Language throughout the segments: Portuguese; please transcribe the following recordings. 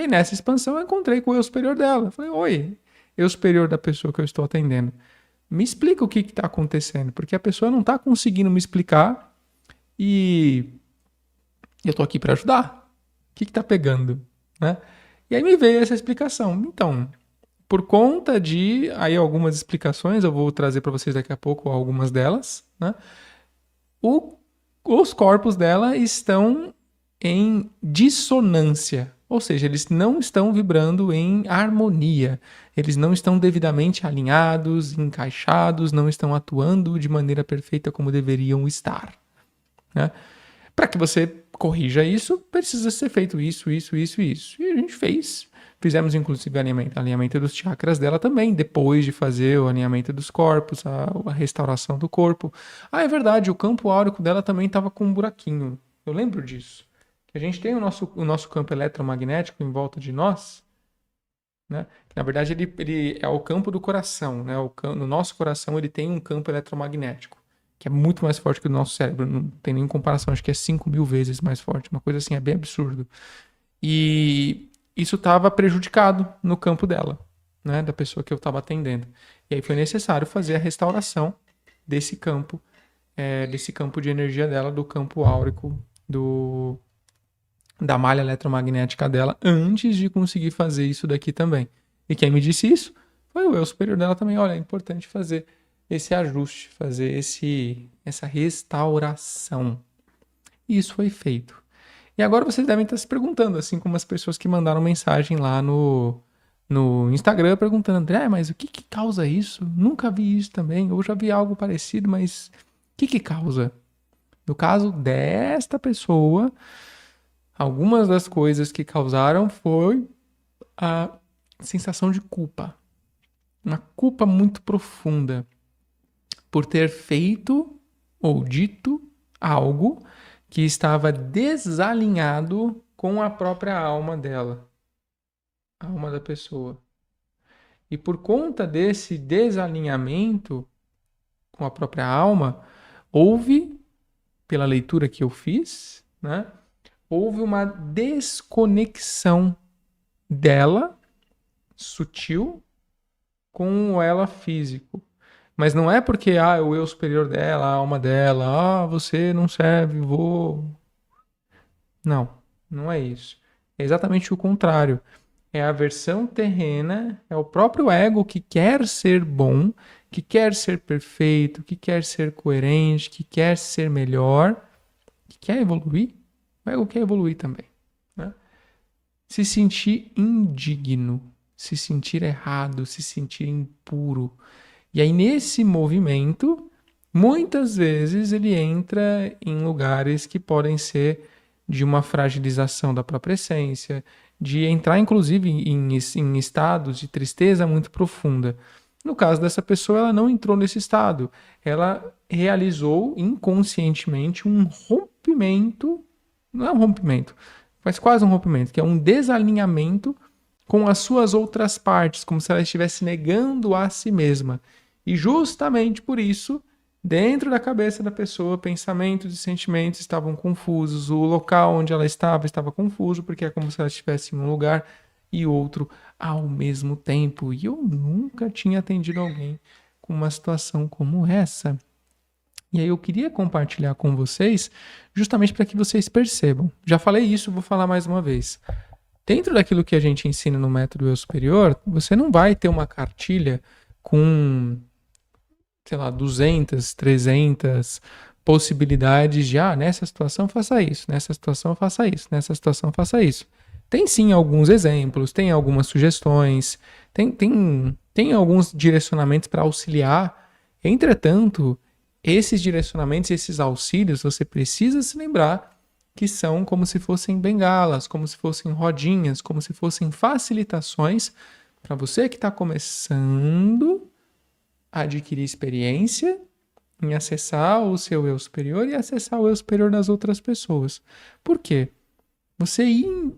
aí nessa expansão eu encontrei com o eu superior dela. Eu falei, oi, eu superior da pessoa que eu estou atendendo. Me explica o que está acontecendo, porque a pessoa não está conseguindo me explicar e eu estou aqui para ajudar. O que está pegando? Né? E aí me veio essa explicação. Então, por conta de aí algumas explicações, eu vou trazer para vocês daqui a pouco algumas delas, né? Os corpos dela estão em dissonância, ou seja, eles não estão vibrando em harmonia, eles não estão devidamente alinhados, encaixados, não estão atuando de maneira perfeita como deveriam estar. Né? Para que você corrija isso, precisa ser feito isso. E a gente fez. Fizemos, inclusive, alinhamento dos chakras dela também, depois de fazer o alinhamento dos corpos, a restauração do corpo. Ah, é verdade, o campo áurico dela também estava com um buraquinho. Eu lembro disso. A gente tem o nosso campo eletromagnético em volta de nós, né? Na verdade, ele é o campo do coração, né? No nosso coração, ele tem um campo eletromagnético, que é muito mais forte que o nosso cérebro. Não tem nenhuma comparação, acho que é 5.000 vezes mais forte. Uma coisa assim, é bem absurdo. E isso estava prejudicado no campo dela, né? Da pessoa que eu estava atendendo. E aí foi necessário fazer a restauração desse campo de energia dela, do campo áurico, da malha eletromagnética dela, antes de conseguir fazer isso daqui também. E quem me disse isso foi o eu superior dela também. Olha, é importante fazer esse ajuste, fazer essa restauração. E isso foi feito. E agora vocês devem estar se perguntando, assim como as pessoas que mandaram mensagem lá no Instagram perguntando, André, mas o que causa isso? Nunca vi isso também, ou já vi algo parecido, mas o que causa? No caso desta pessoa, algumas das coisas que causaram foi a sensação de culpa. Uma culpa muito profunda por ter feito ou dito algo que estava desalinhado com a própria alma dela, a alma da pessoa. E por conta desse desalinhamento com a própria alma, houve, pela leitura que eu fiz, né, houve uma desconexão dela, sutil, com o ela físico. Mas não é porque o eu superior dela, a alma dela, você não serve, Não, não é isso. É exatamente o contrário. É a versão terrena, é o próprio ego que quer ser bom, que quer ser perfeito, que quer ser coerente, que quer ser melhor, que quer evoluir. O ego quer evoluir também. Né? Se sentir indigno, se sentir errado, se sentir impuro. E aí, nesse movimento, muitas vezes ele entra em lugares que podem ser de uma fragilização da própria essência, de entrar, inclusive, em estados de tristeza muito profunda. No caso dessa pessoa, ela não entrou nesse estado. Ela realizou inconscientemente um rompimento, não é um rompimento, mas quase um rompimento, que é um desalinhamento com as suas outras partes, como se ela estivesse negando a si mesma. E justamente por isso, dentro da cabeça da pessoa, pensamentos e sentimentos estavam confusos, o local onde ela estava confuso, porque é como se ela estivesse em um lugar e outro ao mesmo tempo. E eu nunca tinha atendido alguém com uma situação como essa. E aí eu queria compartilhar com vocês, justamente para que vocês percebam. Já falei isso, vou falar mais uma vez. Dentro daquilo que a gente ensina no método Eu Superior, você não vai ter uma cartilha com, sei lá, 200, 300 possibilidades de, nessa situação faça isso, nessa situação faça isso, nessa situação faça isso. Tem sim alguns exemplos, tem algumas sugestões, tem alguns direcionamentos para auxiliar. Entretanto, esses direcionamentos, esses auxílios, você precisa se lembrar que são como se fossem bengalas, como se fossem rodinhas, como se fossem facilitações para você que está começando a adquirir experiência em acessar o seu eu superior e acessar o eu superior das outras pessoas. Por quê? Você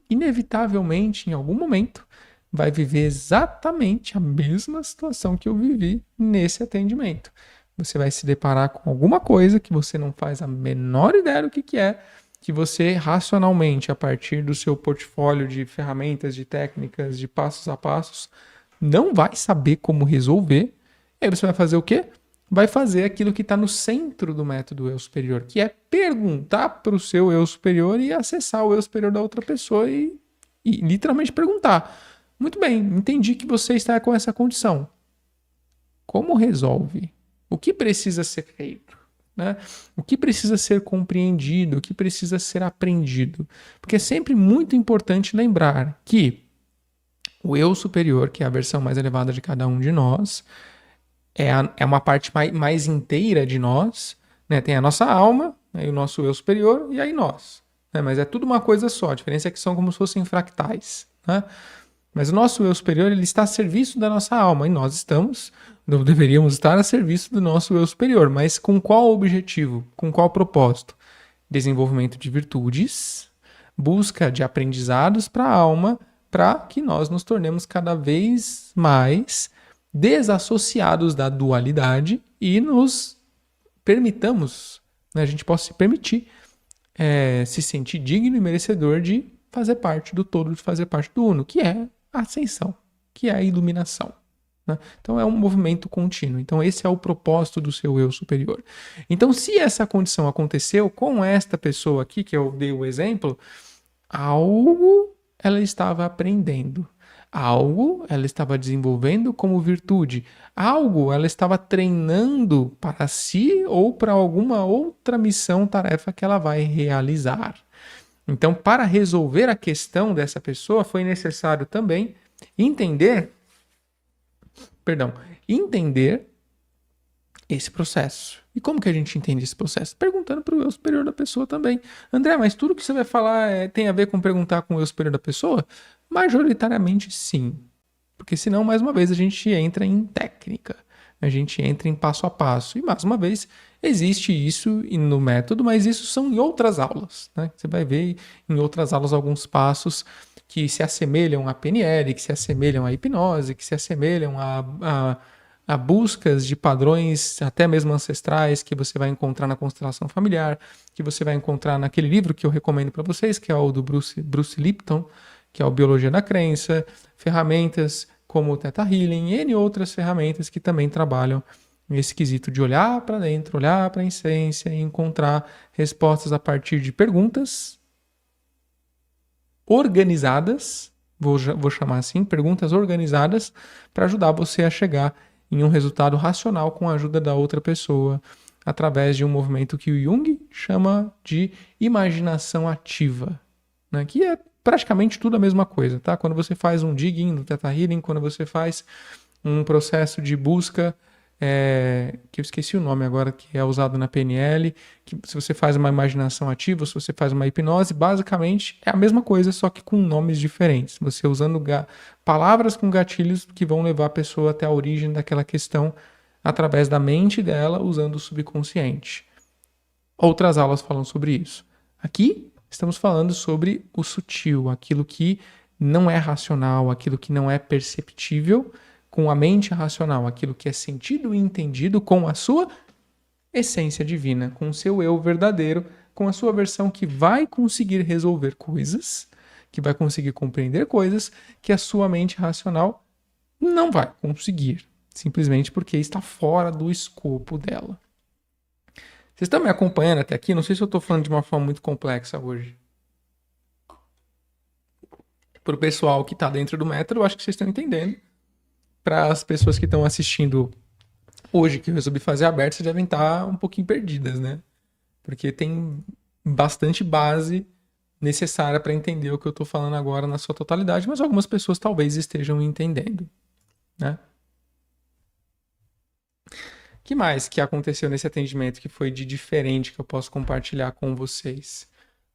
inevitavelmente, em algum momento, vai viver exatamente a mesma situação que eu vivi nesse atendimento. Você vai se deparar com alguma coisa que você não faz a menor ideia do que é, que você racionalmente, a partir do seu portfólio de ferramentas, de técnicas, de passos a passos, não vai saber como resolver. E aí você vai fazer o quê? Vai fazer aquilo que está no centro do método eu superior, que é perguntar para o seu eu superior e acessar o eu superior da outra pessoa e literalmente perguntar. Muito bem, entendi que você está com essa condição. Como resolve? O que precisa ser feito? Né? O que precisa ser compreendido? O que precisa ser aprendido? Porque é sempre muito importante lembrar que o eu superior, que é a versão mais elevada de cada um de nós, é uma parte mais inteira de nós, né? Tem a nossa alma, aí o nosso eu superior e aí nós. Né? Mas é tudo uma coisa só, a diferença é que são como se fossem fractais. Né? Mas o nosso eu superior ele está a serviço da nossa alma e nós estamos, não deveríamos estar a serviço do nosso eu superior. Mas com qual objetivo? Com qual propósito? Desenvolvimento de virtudes, busca de aprendizados para a alma, para que nós nos tornemos cada vez mais desassociados da dualidade e nos permitamos, né, a gente possa se permitir se sentir digno e merecedor de fazer parte do todo, de fazer parte do uno, que é a ascensão, que é a iluminação. Né? Então é um movimento contínuo. Então esse é o propósito do seu eu superior. Então se essa condição aconteceu com esta pessoa aqui, que eu dei o exemplo, algo ela estava aprendendo. Algo ela estava desenvolvendo como virtude. Algo ela estava treinando para si ou para alguma outra missão, tarefa que ela vai realizar. Então, para resolver a questão dessa pessoa, foi necessário também entender, entender esse processo. E como que a gente entende esse processo? Perguntando para o eu superior da pessoa também. André, mas tudo que você vai falar tem a ver com perguntar com o eu superior da pessoa? Majoritariamente sim. Porque senão, mais uma vez, a gente entra em técnica. A gente entra em passo a passo. E, mais uma vez, existe isso no método, mas isso são em outras aulas. Né? Você vai ver em outras aulas alguns passos que se assemelham à PNL, que se assemelham à hipnose, que se assemelham a buscas de padrões até mesmo ancestrais que você vai encontrar na constelação familiar, que você vai encontrar naquele livro que eu recomendo para vocês, que é o do Bruce Lipton, que é o Biologia da Crença, ferramentas como o Theta Healing e N outras ferramentas que também trabalham nesse quesito de olhar para dentro, olhar para a essência e encontrar respostas a partir de perguntas organizadas, vou chamar assim, perguntas organizadas para ajudar você a chegar em um resultado racional com a ajuda da outra pessoa, através de um movimento que o Jung chama de imaginação ativa, né? Que é praticamente tudo a mesma coisa, tá? Quando você faz um digging no Theta Healing, quando você faz um processo de busca, que eu esqueci o nome agora, que é usado na PNL, que se você faz uma imaginação ativa, se você faz uma hipnose, basicamente é a mesma coisa, só que com nomes diferentes. Você usando palavras com gatilhos que vão levar a pessoa até a origem daquela questão através da mente dela, usando o subconsciente. Outras aulas falam sobre isso. Aqui estamos falando sobre o sutil, aquilo que não é racional, aquilo que não é perceptível com a mente racional, aquilo que é sentido e entendido com a sua essência divina, com o seu eu verdadeiro, com a sua versão que vai conseguir resolver coisas, que vai conseguir compreender coisas que a sua mente racional não vai conseguir, simplesmente porque está fora do escopo dela. Vocês estão me acompanhando até aqui? Não sei se eu estou falando de uma forma muito complexa hoje. Para o pessoal que está dentro do método, eu acho que vocês estão entendendo. Para as pessoas que estão assistindo hoje, que eu resolvi fazer aberto, vocês devem estar um pouquinho perdidas, né? Porque tem bastante base necessária para entender o que eu estou falando agora na sua totalidade, mas algumas pessoas talvez estejam entendendo, né? O que mais que aconteceu nesse atendimento que foi de diferente que eu posso compartilhar com vocês?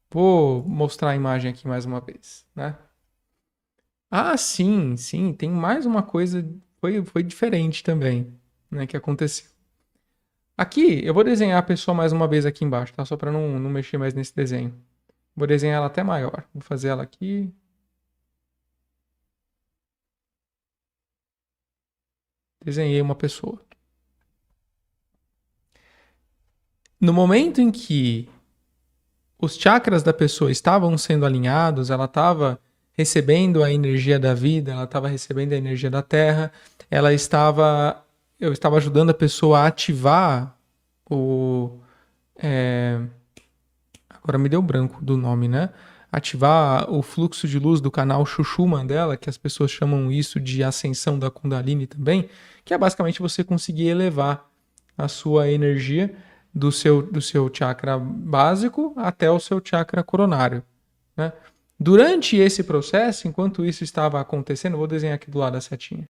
Vou mostrar a imagem aqui mais uma vez, né? Ah, sim, sim, tem mais uma coisa, foi diferente também, né, que aconteceu. Aqui, eu vou desenhar a pessoa mais uma vez aqui embaixo, tá? Só para não mexer mais nesse desenho. Vou desenhar ela até maior. Vou fazer ela aqui. Desenhei uma pessoa. No momento em que os chakras da pessoa estavam sendo alinhados, ela estava recebendo a energia da vida, ela estava recebendo a energia da terra, eu estava ajudando a pessoa a ativar agora me deu branco do nome, né? Ativar o fluxo de luz do canal Shushuma dela, que as pessoas chamam isso de ascensão da Kundalini também, que é basicamente você conseguir elevar a sua energia do seu chakra básico até o seu chakra coronário, né? Durante esse processo, enquanto isso estava acontecendo, vou desenhar aqui do lado a setinha.